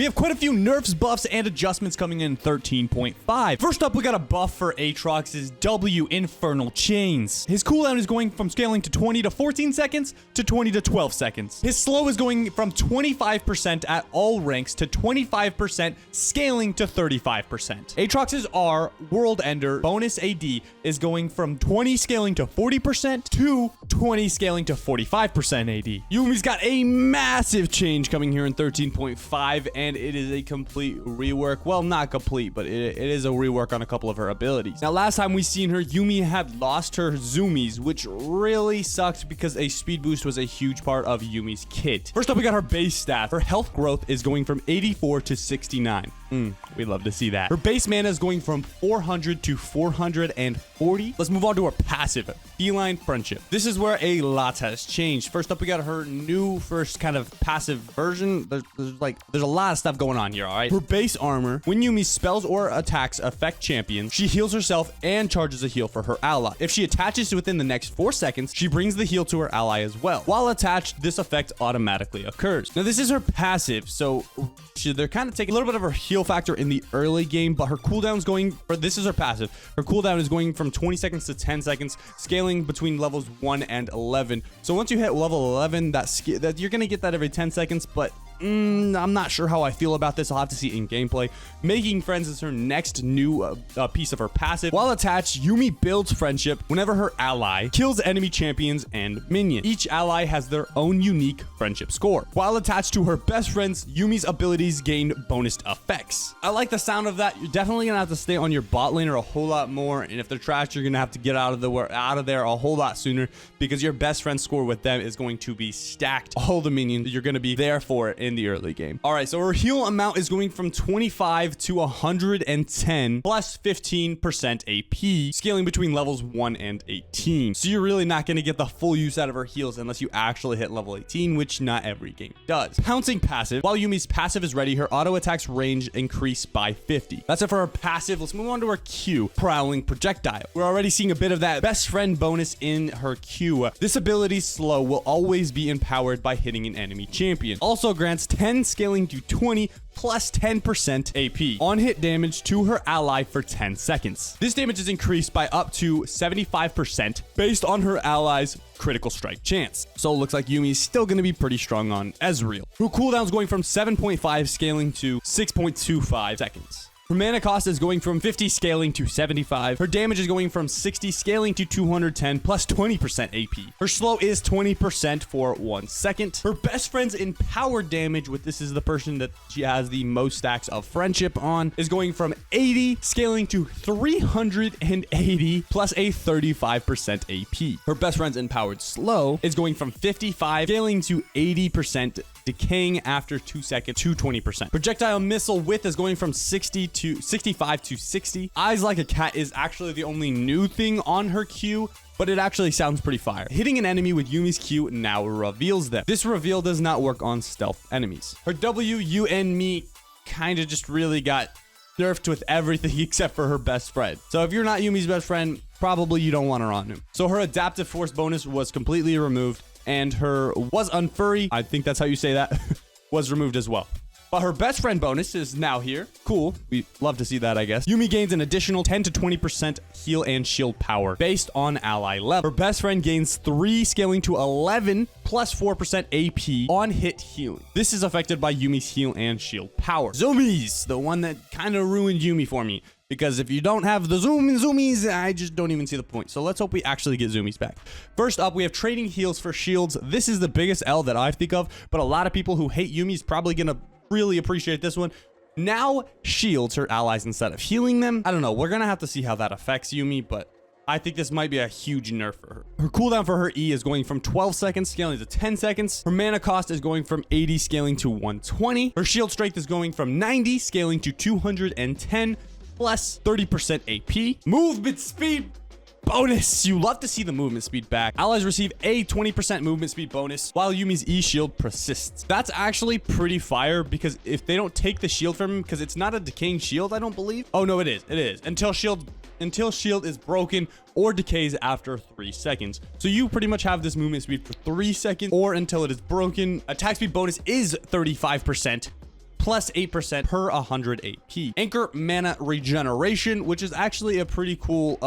We have quite a few nerfs, buffs, and adjustments coming in 13.5. First up, we got a buff for Aatrox's W Infernal Chains. His cooldown is going from scaling to 20 to 14 seconds to 20 to 12 seconds. His slow is going from 25% at all ranks to 25% scaling to 35%. Aatrox's R World Ender bonus AD is going from 20 scaling to 40% to 20 scaling to 45% AD. Yummi's got a massive change coming here in 13.5, and it is a complete rework. Well, not complete, but it is a rework on a couple of her abilities. Now, last time we seen her, Yummi had lost her zoomies, which really sucked because a speed boost was a huge part of Yummi's kit. First up, we got her base stat. Her health growth is going from 84 to 69. We'd love to see that. Her base mana is going from 400 to 440. Let's move on to her passive, Feline Friendship. This is where a lot has changed. First up, we got her new first kind of passive version. There's a lot of stuff going on here, all right? Her base armor, when Yummi's spells or attacks affect champions, she heals herself and charges a heal for her ally. If she attaches within the next 4 seconds, she brings the heal to her ally as well. While attached, this effect automatically occurs. Now, this is her passive, so they're kind of taking a little bit of her heal factor in the early game, but her cooldown is going, or this is her passive. Her cooldown is going from 20 seconds to 10 seconds, scaling between levels 1 and 11. So once you hit level 11, that you're going to get that every 10 seconds, but I'm not sure how I feel about this. I'll have to see it in gameplay. Making friends is her next new piece of her passive. While attached, Yummi builds friendship whenever her ally kills enemy champions and minions. Each ally has their own unique friendship score. While attached to her best friends, Yummi's abilities gain bonus effects. I like the sound of that. You're definitely gonna have to stay on your bot laner a whole lot more, and if they're trash, you're gonna have to get out of there a whole lot sooner, because your best friend score with them is going to be stacked. All the minions you're gonna be there for in the early game. All right, so her heal amount is going from 25 to 110 plus 15% AP, scaling between levels 1 and 18. So you're really not going to get the full use out of her heals unless you actually hit level 18, which not every game does. Pouncing passive. While Yummi's passive is ready, her auto attack's range increase by 50. That's it for her passive. Let's move on to her Q, Prowling Projectile. We're already seeing a bit of that best friend bonus in her Q. This ability's slow will always be empowered by hitting an enemy champion. Also grants 10 scaling to 20 plus 10% AP on hit damage to her ally for 10 seconds. This damage is increased by up to 75% based on her ally's critical strike chance. So it looks like Yummi's still going to be pretty strong on Ezreal. Her cooldown is going from 7.5 scaling to 6.25 seconds. Her mana cost is going from 50 scaling to 75. Her damage is going from 60 scaling to 210 plus 20% AP. Her slow is 20% for 1 second. Her best friend's empowered damage, with this is the person that she has the most stacks of friendship on, is going from 80 scaling to 380 plus a 35% AP. Her best friend's empowered slow is going from 55 scaling to 80%, decaying after 2 seconds to 20%. Projectile missile width is going from 65 to 60. Eyes Like a Cat is actually the only new thing on her Q, but it actually sounds pretty fire. Hitting an enemy with Yummi's Q now reveals them. This reveal does not work on stealth enemies. Her W, you and me kind of just really got nerfed with everything except for her best friend. So if you're not Yummi's best friend, probably you don't want her on him. So her adaptive force bonus was completely removed, and her was unfurry, I think that's how you say that, was removed as well. But her best friend bonus is now here. Cool. We love to see that, I guess. Yummi gains an additional 10 to 20% heal and shield power based on ally level. Her best friend gains 3 scaling to 11 plus 4% AP on hit healing. This is affected by Yummi's heal and shield power. Zoomies, the one that kind of ruined Yummi for me, because if you don't have the zoomies, I just don't even see the point. So let's hope we actually get zoomies back. First up, we have trading heals for shields. This is the biggest L that I think of, but a lot of people who hate Yummi is probably gonna really appreciate this one. Now shields her allies instead of healing them. I don't know. We're gonna have to see how that affects Yummi, but I think this might be a huge nerf for her. Her cooldown for her E is going from 12 seconds scaling to 10 seconds. Her mana cost is going from 80 scaling to 120. Her shield strength is going from 90 scaling to 210 plus 30% AP. Movement speed bonus. You love to see the movement speed back. Allies receive a 20% movement speed bonus while Yummi's E shield persists. That's actually pretty fire, because if they don't take the shield from him, because it's not a decaying shield, I don't believe. Oh no, it is. It is. Until shield is broken or decays after 3 seconds. So you pretty much have this movement speed for 3 seconds or until it is broken. Attack speed bonus is 35%. plus 8% per 100 AP. Anchor mana regeneration, which is actually a pretty cool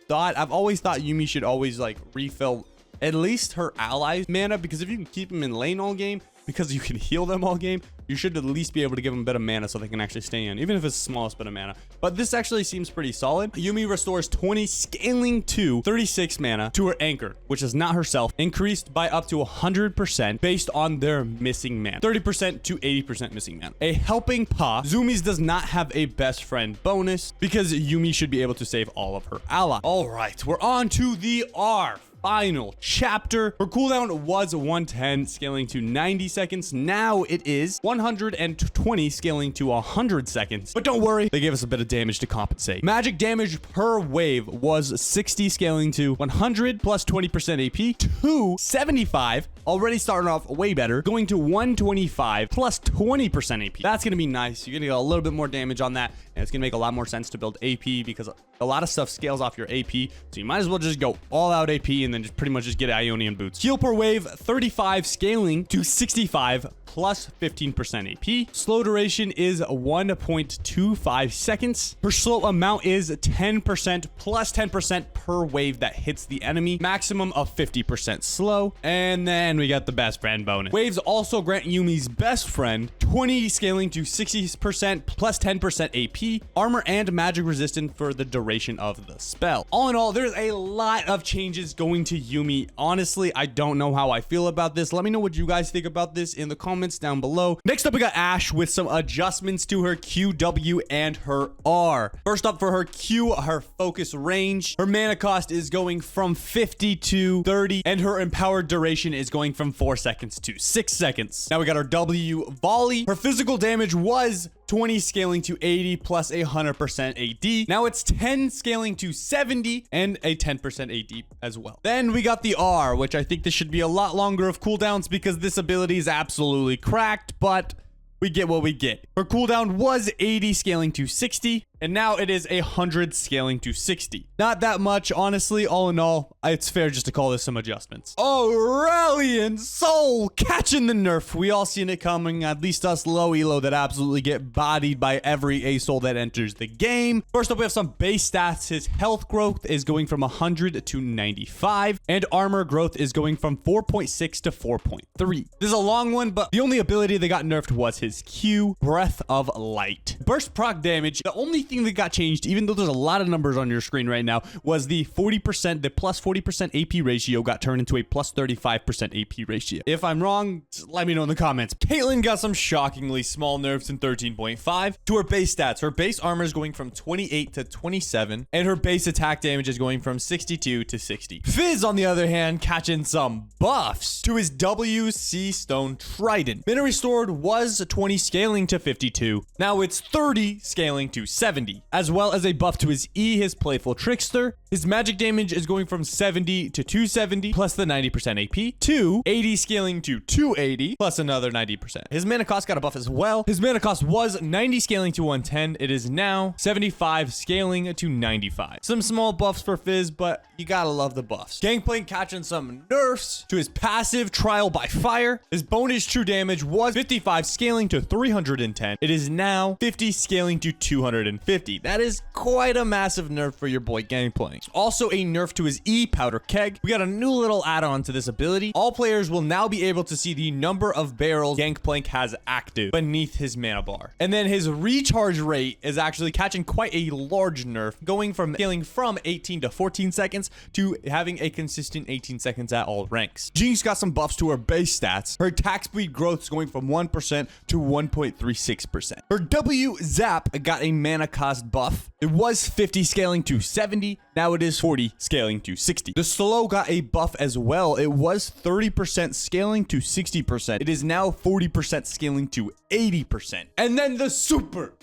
thought. I've always thought Yummi should always like refill at least her allies mana, because if you can keep them in lane all game, because you can heal them all game, you should at least be able to give them a bit of mana so they can actually stay in, even if it's the smallest bit of mana. But this actually seems pretty solid. Yummi restores 20 scaling to 36 mana to her anchor, which is not herself, increased by up to 100% based on their missing mana, 30% to 80% missing mana. A helping paw. Zoomies does not have a best friend bonus because Yummi should be able to save all of her allies. All right, we're on to the R. Final chapter. Her cooldown was 110 scaling to 90 seconds. Now it is 120 scaling to 100 seconds. But don't worry, they gave us a bit of damage to compensate. Magic damage per wave was 60 scaling to 100 plus 20% AP to 75. Already starting off way better, going to 125 plus 20% AP. That's gonna be nice. You're gonna get a little bit more damage on that, and it's gonna make a lot more sense to build AP because a lot of stuff scales off your AP. So you might as well just go all out AP and then just pretty much just get Ionian boots. Heal per wave 35 scaling to 65 plus 15% AP. Slow duration is 1.25 seconds. Her slow amount is 10% plus 10% per wave that hits the enemy. Maximum of 50% slow. And then we got the best friend bonus. Waves also grant Yummi's best friend 20 scaling to 60% plus 10% AP. Armor and magic resistant for the duration of the spell. All in all, there's a lot of changes going to Yummi. Honestly, I don't know how I feel about this. Let me know what you guys think about this in the comments down below. Next up, we got Ashe with some adjustments to her Q, W, and her R. First up, for her Q, her focus range. Her mana cost is going from 50 to 30, and her empowered duration is going from 4 seconds to 6 seconds. Now we got our W, volley. Her physical damage was 20 scaling to 80 plus 100% AD. Now it's 10 scaling to 70 and a 10% AD as well. Then we got the R, which I think this should be a lot longer of cooldowns because this ability is absolutely cracked, but we get what we get. Her cooldown was 80 scaling to 60, and now it is 100 scaling to 60. Not that much, honestly. All in all, it's fair just to call this some adjustments. Aurelion Sol catching the nerf. We all seen it coming, at least us low elo that absolutely get bodied by every Asol that enters the game. First up, we have some base stats. His health growth is going from 100 to 95, and armor growth is going from 4.6 to 4.3. This is a long one, but the only ability that got nerfed was his Q, Breath of Light. Burst proc damage. The only thing that got changed, even though there's a lot of numbers on your screen right now, was the 40%, the plus 40% AP ratio got turned into a plus 35% AP ratio. If I'm wrong, just let me know in the comments. Caitlyn got some shockingly small nerfs in 13.5 to her base stats. Her base armor is going from 28 to 27, and her base attack damage is going from 62 to 60. Fizz, on the other hand, catching some buffs to his WC Stone Trident. Mana restored was 20 scaling to 52. Now it's 30 scaling to 70, as well as a buff to his E, his Playful Trickster. His magic damage is going from 70 to 270 plus the 90% AP to 80 scaling to 280 plus another 90%. His mana cost got a buff as well. His mana cost was 90 scaling to 110. It is now 75 scaling to 95. Some small buffs for Fizz, but you gotta love the buffs. GankPlank catching some nerfs to his passive Trial by Fire. His bonus true damage was 55 scaling to 310. It is now 50 scaling to 250. That is quite a massive nerf for your boy GankPlank. Also a nerf to his E, Powder Keg. We got a new little add-on to this ability. All players will now be able to see the number of barrels GankPlank has active beneath his mana bar. And then his recharge rate is actually catching quite a large nerf, going from scaling from 18 to 14 seconds to having a consistent 18 seconds at all ranks. Jinx got some buffs to her base stats. Her attack speed growth is going from 1% to 1.36%. Her W Zap got a mana cost buff. It was 50 scaling to 70. Now it is 40 scaling to 60. The slow got a buff as well. It was 30% scaling to 60%. It is now 40% scaling to 80%. And then the super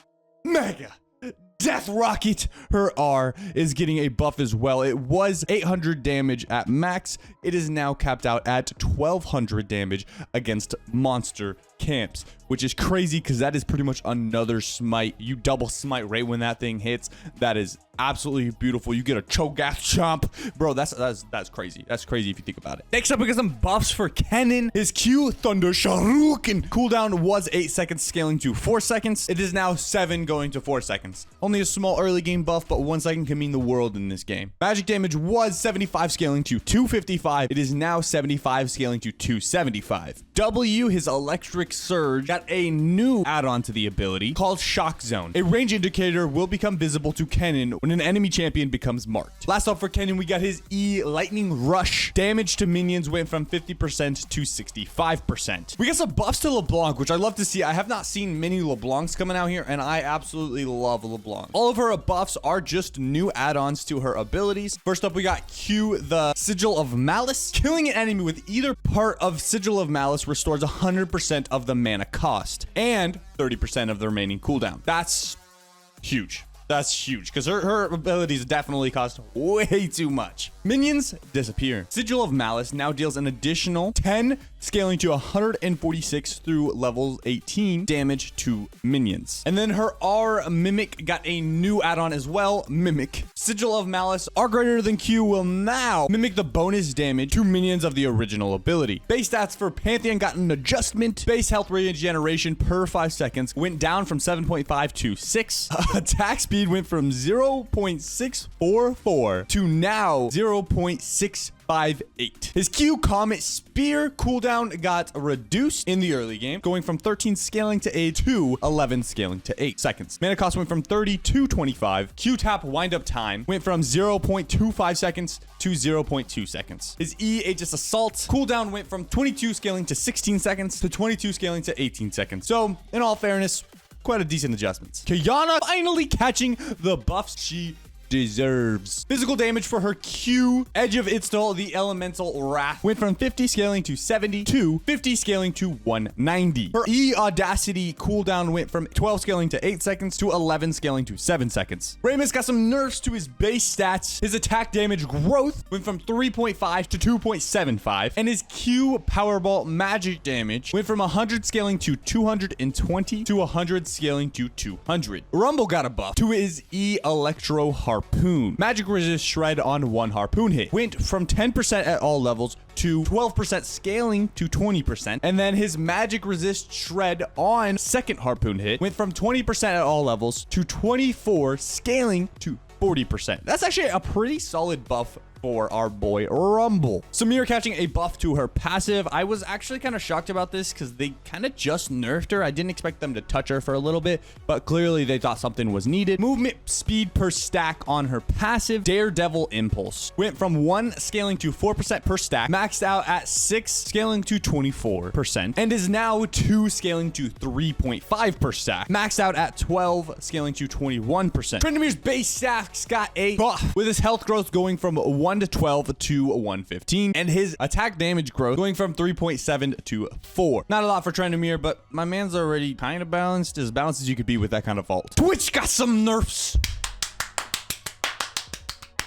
mega Death Rocket, her R, is getting a buff as well. It was 800 damage at max. It is now capped out at 1200 damage against monster camps, which is crazy because that is pretty much another smite. You double smite right when that thing hits. That is absolutely beautiful. You get a Cho'Gath chomp. Bro, that's crazy. That's crazy if you think about it. Next up, we got some buffs for Kennen. His Q, Thunder Shuriken. Cooldown was 8 seconds, scaling to 4 seconds. It is now 7 going to 4 seconds. Only a small early game buff, but 1 second can mean the world in this game. Magic damage was 75 scaling to 255. It is now 75 scaling to 275. W, his Electric Surge, got a new add-on to the ability called Shock Zone. A range indicator will become visible to Kennen when an enemy champion becomes marked. Last up for Kennen, we got his E, Lightning Rush. Damage to minions went from 50% to 65%. We got some buffs to Leblanc, which I love to see. I have not seen many Leblancs coming out here, and I absolutely love Leblanc. All of her buffs are just new add-ons to her abilities. First up, we got Q, the Sigil of Malice. Killing an enemy with either part of Sigil of Malice restores 100% of the mana cost and 30% of the remaining cooldown. That's huge. That's huge because her abilities definitely cost way too much. Minions disappear. Sigil of Malice now deals an additional 10 scaling to 146 through level 18 damage to minions. And then her R, Mimic, got a new add-on as well, Mimic. Sigil of Malice, R greater than Q, will now mimic the bonus damage to minions of the original ability. Base stats for Pantheon got an adjustment. Base health regeneration per 5 seconds went down from 7.5 to 6. Attack speed went from 0.644 to now 0.658. His Q, Comet Spear, cooldown got reduced in the early game, going from 13 scaling to 8 to 11 scaling to 8 seconds. Mana cost went from 30 to 25. Q tap windup time went from 0.25 seconds to 0.2 seconds. His E, Aegis Assault, cooldown went from 22 scaling to 16 seconds to 22 scaling to 18 seconds. So, in all fairness, quite a decent adjustments. Qiana finally catching the buffs she deserves. Physical damage for her Q, Edge of Itzdal, the Elemental Wrath, went from 50 scaling to 70 to 50 scaling to 190. Her E, Audacity, cooldown went from 12 scaling to 8 seconds to 11 scaling to 7 seconds. Rammus got some nerfs to his base stats. His attack damage growth went from 3.5 to 2.75, and his Q, Powerball, magic damage went from 100 scaling to 220 to 100 scaling to 200. Rumble got a buff to his E, Electro Harpoon. Magic resist shred on 1 harpoon hit. Went from 10% at all levels to 12% scaling to 20%. And then his magic resist shred on second harpoon hit went from 20% at all levels to 24 scaling to 40%. That's actually a pretty solid buff for our boy Rumble. Samira catching a buff to her passive. I was actually kind of shocked about this because they kind of just nerfed her. I didn't expect them to touch her for a little bit, but clearly they thought something was needed. Movement speed per stack on her passive, Daredevil Impulse, went from 1 scaling to 4% per stack, maxed out at 6 scaling to 24%, and is now 2 scaling to 3.5 per stack, maxed out at 12 scaling to 21%. Trendemir's base stacks got a buff with his health growth going from 1 to 12 to 115, and his attack damage growth going from 3.7 to 4. Not a lot for Trendemir, but my man's already kind of balanced, as balanced as you could be with that kind of vault. Twitch got some nerfs.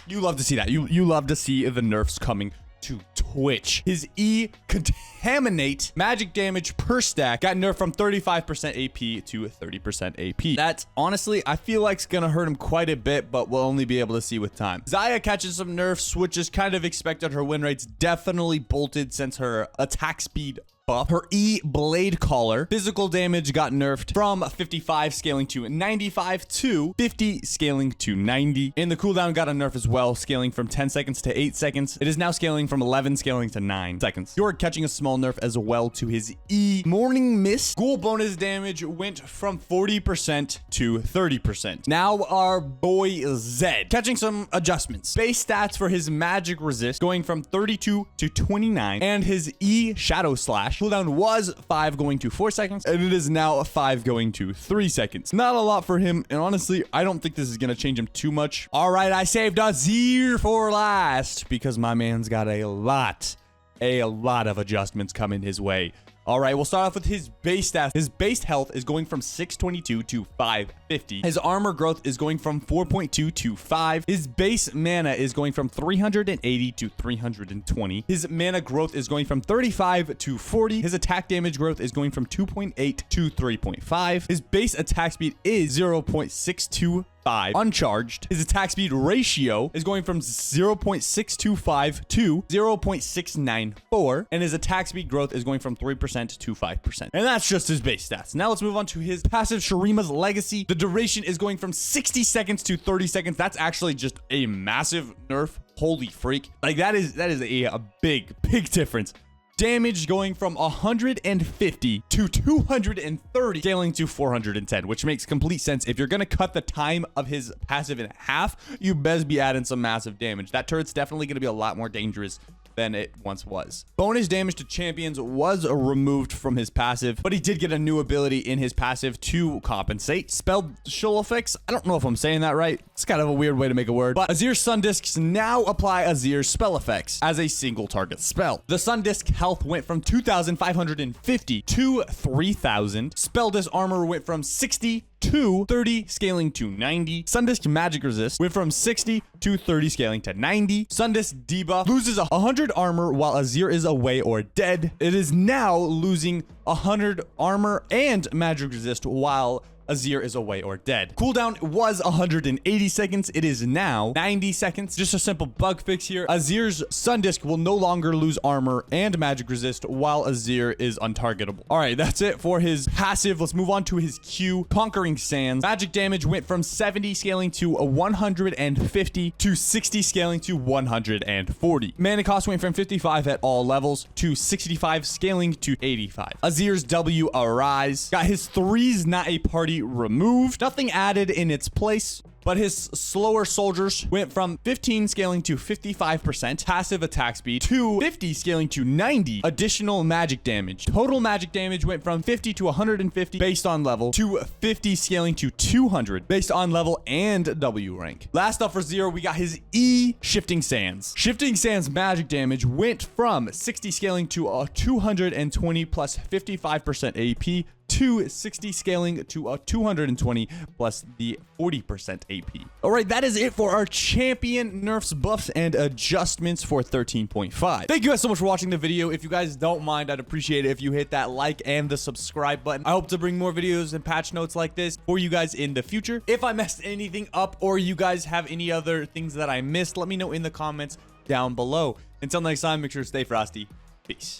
You love to see that. You love to see the nerfs coming to Twitch. His E, Contaminate, magic damage per stack got nerfed from 35% AP to 30% AP. That's honestly, I feel like it's gonna hurt him quite a bit, but we'll only be able to see with time. Xayah catches some nerfs, which is kind of expected. Her win rate's definitely bolted since her attack speed buff. Her E, Blade Caller, physical damage got nerfed from 55 scaling to 95 to 50 scaling to 90. And the cooldown got a nerf as well, scaling from 10 seconds to 8 seconds. It is now scaling from 11 scaling to 9 seconds. Yorik catching a small nerf as well to his E. Morning Mist, ghoul bonus damage went from 40% to 30%. Now our boy Zed catching some adjustments. Base stats for his magic resist going from 32 to 29, and his E, Shadow Slash, cooldown was 5 going to 4 seconds, and it is now 5 going to 3 seconds. Not a lot for him, and honestly, I don't think this is going to change him too much. All right, I saved Azir for last because my man's got a lot of adjustments coming his way. All right, we'll start off with his base stats. His base health is going from 622 to 550. His armor growth is going from 4.2 to 5. His base mana is going from 380 to 320. His mana growth is going from 35 to 40. His attack damage growth is going from 2.8 to 3.5. His base attack speed is 0.625. 0.5 uncharged. His attack speed ratio is going from 0.625 to 0.694, and his attack speed growth is going from 3% to 5%. And that's just his base stats. Now let's move on to his passive, Shurima's Legacy. The duration is going from 60 seconds to 30 seconds. That's actually just a massive nerf. Holy freak. Like that is a big difference. Damage going from 150 to 230, scaling to 410, which makes complete sense. If you're going to cut the time of his passive in half, you best be adding some massive damage. That turret's definitely going to be a lot more dangerous than it once was. Bonus damage to champions was removed from his passive, but he did get a new ability in his passive to compensate. Special effects, I don't know if I'm saying that right. It's kind of a weird way to make a word, but Azir's Sun Discs now apply Azir's spell effects as a single target spell. The Sun Disc health went from 2,550 to 3,000. Spell Disc armor went from 60 to 30, scaling to 90. Sundisc magic resist went from 60 to 30, scaling to 90. Sundisc debuff loses 100 armor while Azir is away or dead. It is now losing 100 armor and magic resist while Azir is away or dead. Cooldown was 180 seconds. It is now 90 seconds. Just a simple bug fix here. Azir's Sun Disc will no longer lose armor and magic resist while Azir is untargetable. All right, that's it for his passive. Let's move on to his Q, Conquering Sands. Magic damage went from 70 scaling to 150 to 60 scaling to 140. Mana cost went from 55 at all levels to 65 scaling to 85. Azir's W, Arise, got his threes not a party removed, nothing added in its place, but his slower soldiers went from 15 scaling to 55% passive attack speed to 50 scaling to 90 additional magic damage. Total magic damage went from 50 to 150 based on level to 50 scaling to 200 based on level and W rank. Last up for Zero, we got his E, Shifting Sands. Shifting Sands magic damage went from 60 scaling to 220 plus 55% AP to 60 scaling to 220 plus the 40% AP. All right, that is it for our champion nerfs, buffs, and adjustments for 13.5. Thank you guys so much for watching the video. If you guys don't mind, I'd appreciate it if you hit that like and the subscribe button. I hope to bring more videos and patch notes like this for you guys in the future. If I messed anything up or you guys have any other things that I missed, let me know in the comments down below. Until next time, make sure to stay frosty. Peace.